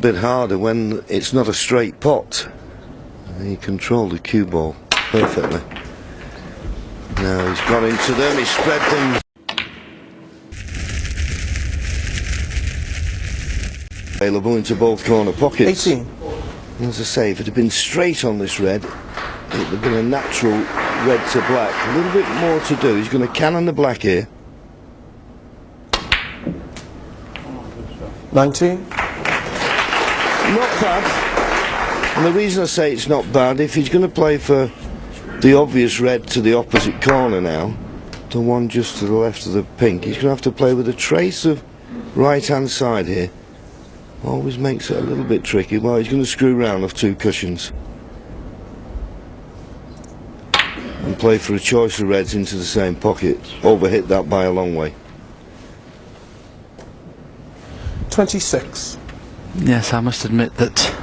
bit harder when it's not a straight pot. He controlled the cue ball perfectly. Now he's gone into them, he's spread them. Available into both corner pockets. 18. As I say, if it had been straight on this red, it would have been a natural red to black. A little bit more to do. He's going to cannon the black here. 19. Not bad. And the reason I say it's not bad, if he's going to play for the obvious red to the opposite corner now, the one just to the left of the pink, he's going to have to play with a trace of right-hand side here. Always makes it a little bit tricky. Well, he's going to screw round off two cushions and play for a choice of reds into the same pocket. Overhit that by a long way. 26. Yes, I must admit that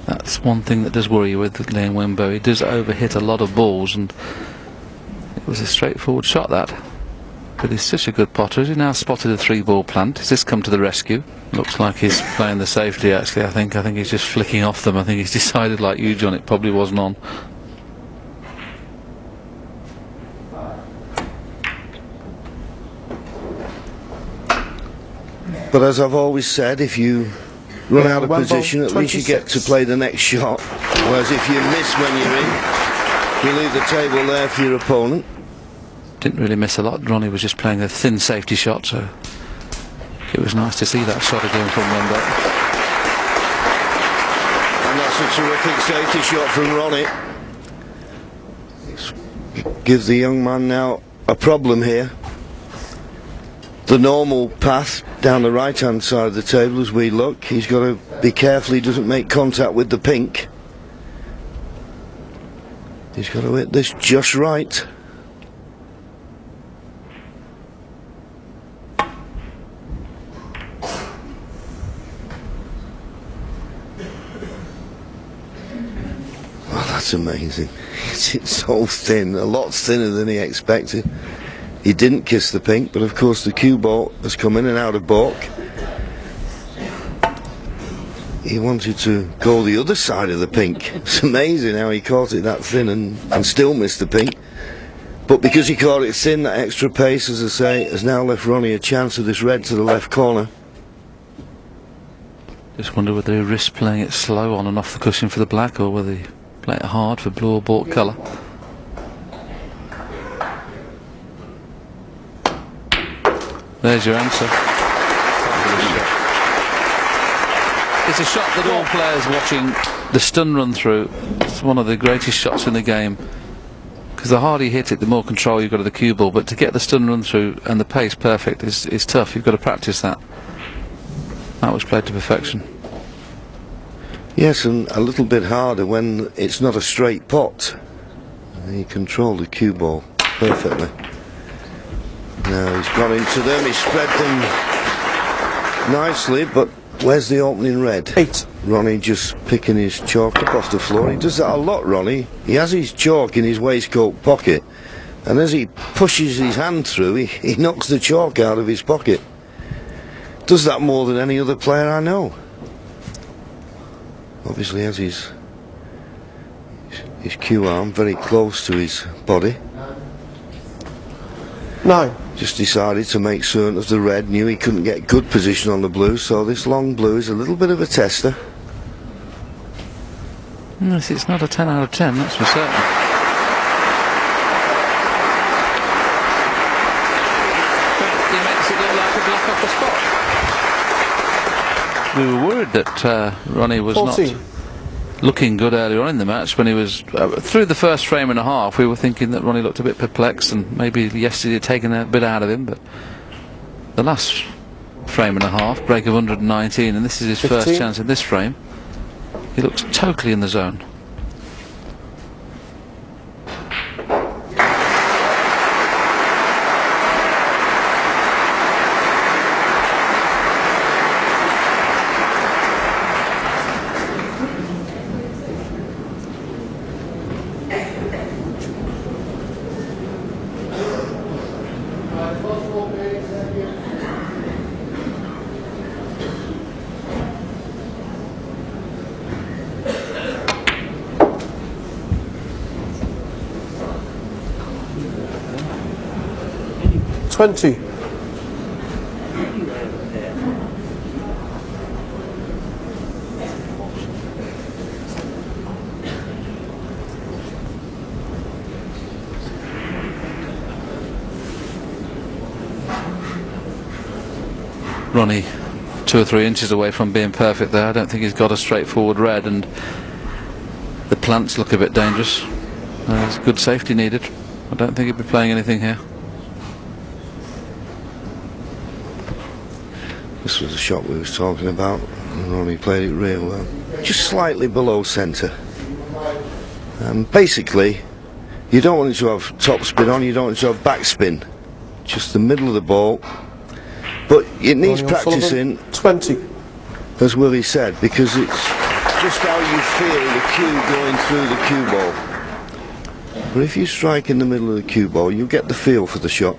that's one thing that does worry you with Liam Wimbo. He does overhit a lot of balls, and it was a straightforward shot, that. But he's such a good potter. Has he now spotted a 3-ball plant? Has this come to the rescue? Looks like he's playing the safety, actually. I think he's just flicking off them. I think he's decided, like you, John, it probably wasn't on. But as I've always said, if you run out of position, at least you get to play the next shot. Whereas if you miss when you're in, you leave the table there for your opponent. Didn't really miss a lot. Ronnie was just playing a thin safety shot, so it was nice to see that shot again from Wimbo. And that's a terrific safety shot from Ronnie. Gives the young man now a problem here. The normal path down the right hand side of the table as we look, he's got to be careful he doesn't make contact with the pink. He's got to hit this just right. Well, that's amazing. It's so thin, a lot thinner than he expected. He didn't kiss the pink, but of course the cue ball has come in and out of balk. He wanted to go the other side of the pink. It's amazing how he caught it that thin and still missed the pink. But because he caught it thin, that extra pace, as I say, has now left Ronnie a chance of this red to the left corner. Just wonder whether he risked playing it slow on and off the cushion for the black, or whether he play it hard for blue or balk colour. There's your answer. It's a shot that all players watching the stun run through, it's one of the greatest shots in the game, because the harder you hit it, the more control you've got of the cue ball. But to get the stun run through and the pace perfect is tough. You've got to practice that. That was played to perfection. Yes, and a little bit harder when it's not a straight pot. He controlled the cue ball perfectly. Now he's gone into them, he's spread them nicely, but where's the opening red? 8. Ronnie just picking his chalk up off the floor. He does that a lot, Ronnie. He has his chalk in his waistcoat pocket, and as he pushes his hand through, he knocks the chalk out of his pocket. Does that more than any other player I know. Obviously has his cue arm very close to his body. 9. Just decided to make certain of the red, knew he couldn't get good position on the blue, so this long blue is a little bit of a tester. Yes, it's not a 10 out of 10, that's for certain. But he makes it look like a block off the spot. We were worried that Ronnie was 14. not looking good earlier on in the match. When he was through the first frame and a half, we were thinking that Ronnie looked a bit perplexed, and maybe yesterday had taken a bit out of him. But the last frame and a half, break of 119, and this is his 15. first chance in this frame. He looks totally in the zone. 20. Ronnie 2 or 3 inches away from being perfect there. I don't think he's got a straightforward red, and the plants look a bit dangerous. There's good safety needed. I don't think he'll be playing anything here. This was the shot we was talking about, and Ronnie played it real well. Just slightly below centre. Basically, you don't want it to have top spin on, you don't want it to have backspin. Just the middle of the ball. But it needs practicing, 20. as Willie said, because it's just how you feel the cue going through the cue ball. But if you strike in the middle of the cue ball, you get the feel for the shot.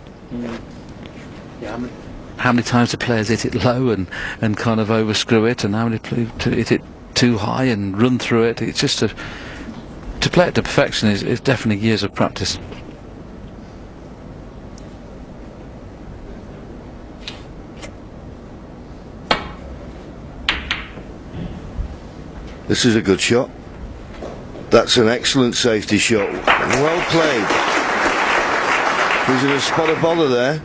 How many times do players hit it low and kind of overscrew it, and how many hit it too high and run through it? It's just to play it to perfection is definitely years of practice. This is a good shot. That's an excellent safety shot. Well played. He's in a spot of bother there.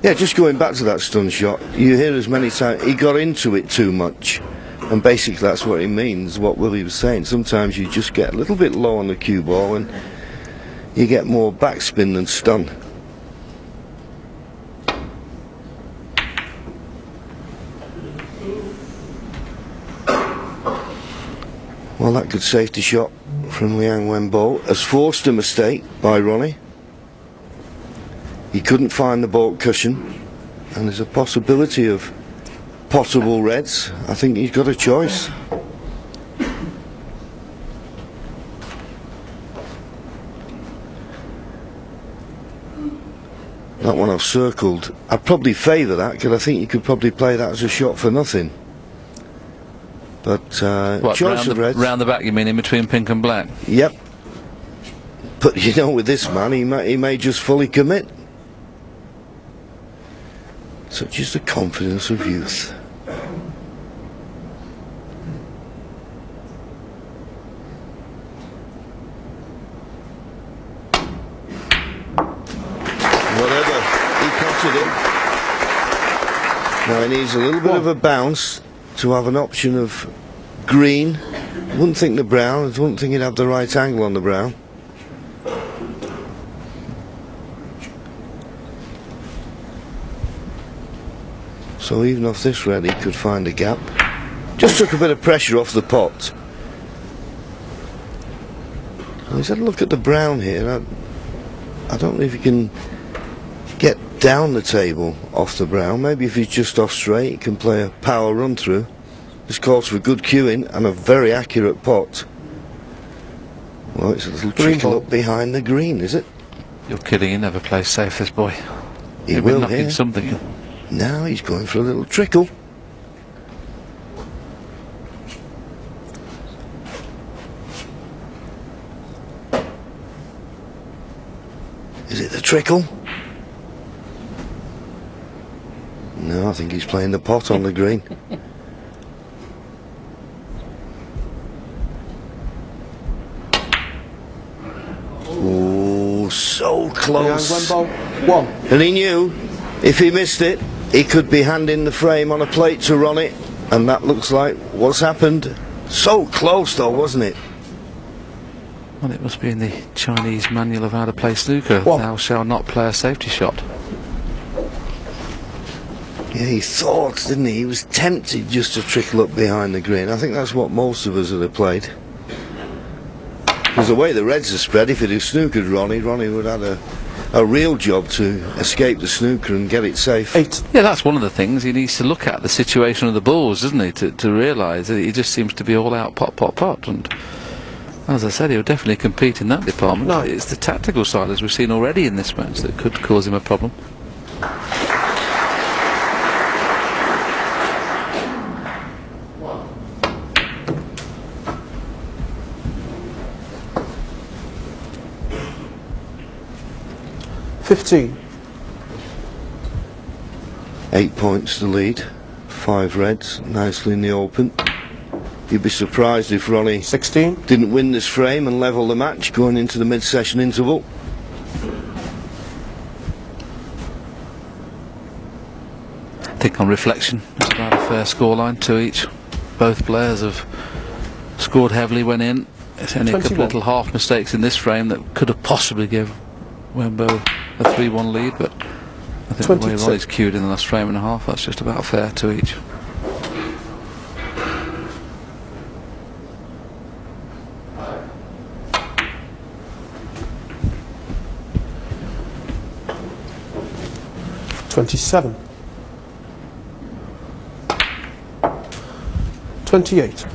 Yeah, just going back to that stun shot, you hear as many times, he got into it too much. And basically that's what it means, what Willie was saying. Sometimes you just get a little bit low on the cue ball and you get more backspin than stun. Well, that good safety shot from Liang Wenbo has forced a mistake by Ronnie. He couldn't find the baulk cushion, and there's a possibility of potable reds. I think he's got a choice. That one I've circled. I'd probably favour that, because I think you could probably play that as a shot for nothing. But choice of reds. Round the back, you mean, in between pink and black? Yep. But you know, with this man, he may just fully commit. Such is the confidence of youth. Whatever, he caught it. Now he needs a little bit of a bounce to have an option of green. Wouldn't think the brown, I wouldn't think he'd have the right angle on the brown. So even off this red he could find a gap. Just took a bit of pressure off the pot. He's had a look at the brown here. I don't know if he can get down the table off the brown. Maybe if he's just off straight he can play a power run through. This calls for good cueing and a very accurate pot. Well, it's a little trickle up behind the green, is it? You're kidding, he never plays safe, this boy. He will knocking here. Something in. Now he's going for a little trickle. Is it the trickle? No, I think he's playing the pot on the green. Oh, so close. One. And he knew if he missed it, he could be handing the frame on a plate to Ronnie, and that looks like what's happened. So close though, wasn't it? Well, it must be in the Chinese manual of how to play snooker. What? Thou shalt not play a safety shot. Yeah, he thought, didn't he? He was tempted just to trickle up behind the green. I think that's what most of us would have played. Because the way the reds are spread, if it had snookered Ronnie would have had a real job to escape the snooker and get it safe. 8. Yeah, that's one of the things. He needs to look at the situation of the balls, doesn't he, to realise that he just seems to be all out pot, pot, pot. And as I said, he'll definitely compete in that department. No. It's the tactical side, as we've seen already in this match, that could cause him a problem. 15. 8 points to lead. 5 reds, nicely in the open. You'd be surprised if Ronnie 16. didn't win this frame and level the match going into the mid-session interval. I think on reflection, it's about a fair scoreline, 2 each. Both players have scored heavily when in. It's only a couple 21. of little half mistakes in this frame that could have possibly given Wembo a 3-1 lead, but I think 22. the way Ronnie's cued in the last frame and a half, that's just about fair, 2 each. $27. 28.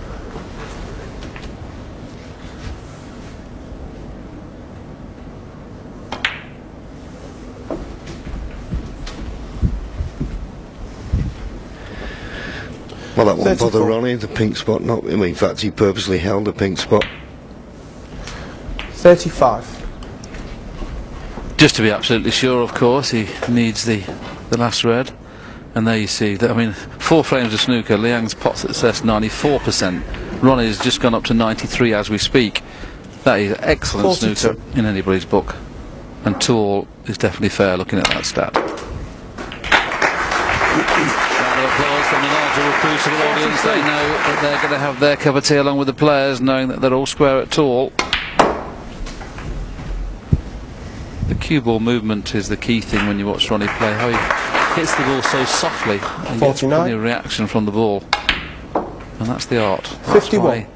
Well, that won't 34. bother Ronnie, the pink spot. Not, I mean, in fact, he purposely held the pink spot. 35. Just to be absolutely sure, of course, he needs the last red. And there you see that, I mean, 4 frames of snooker. Liang's pot success 94%. Ronnie's just gone up to 93 as we speak. That is excellent 42. snooker in anybody's book. And 2-all is definitely fair looking at that stat. Round of applause from the larger recruitable audience. They know that they're going to have their cup of tea along with the players, knowing that they're all square at 2-all. The cue ball movement is the key thing when you watch Ronnie play. How he hits the ball so softly and gets 49. plenty of reaction from the ball. And that's the art. That's 51. why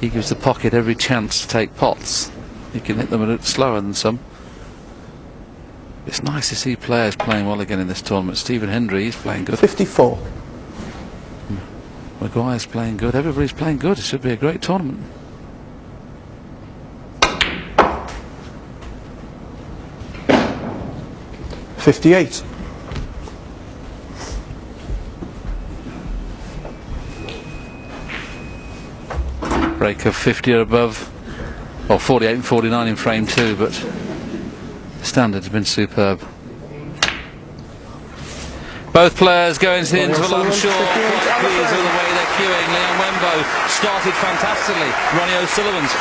he gives the pocket every chance to take pots. He can hit them a bit slower than some. It's nice to see players playing well again in this tournament. Stephen Hendry, he's playing good. 54. Maguire's playing good. Everybody's playing good. It should be a great tournament. $58. Break of 50 or above, or 48 and 49 in frame 2, but the standard has been superb. Both players go into the interval, I'm sure, quite pleased with the way they're queuing. Liang Wembo started fantastically. Ronnie O'Sullivan's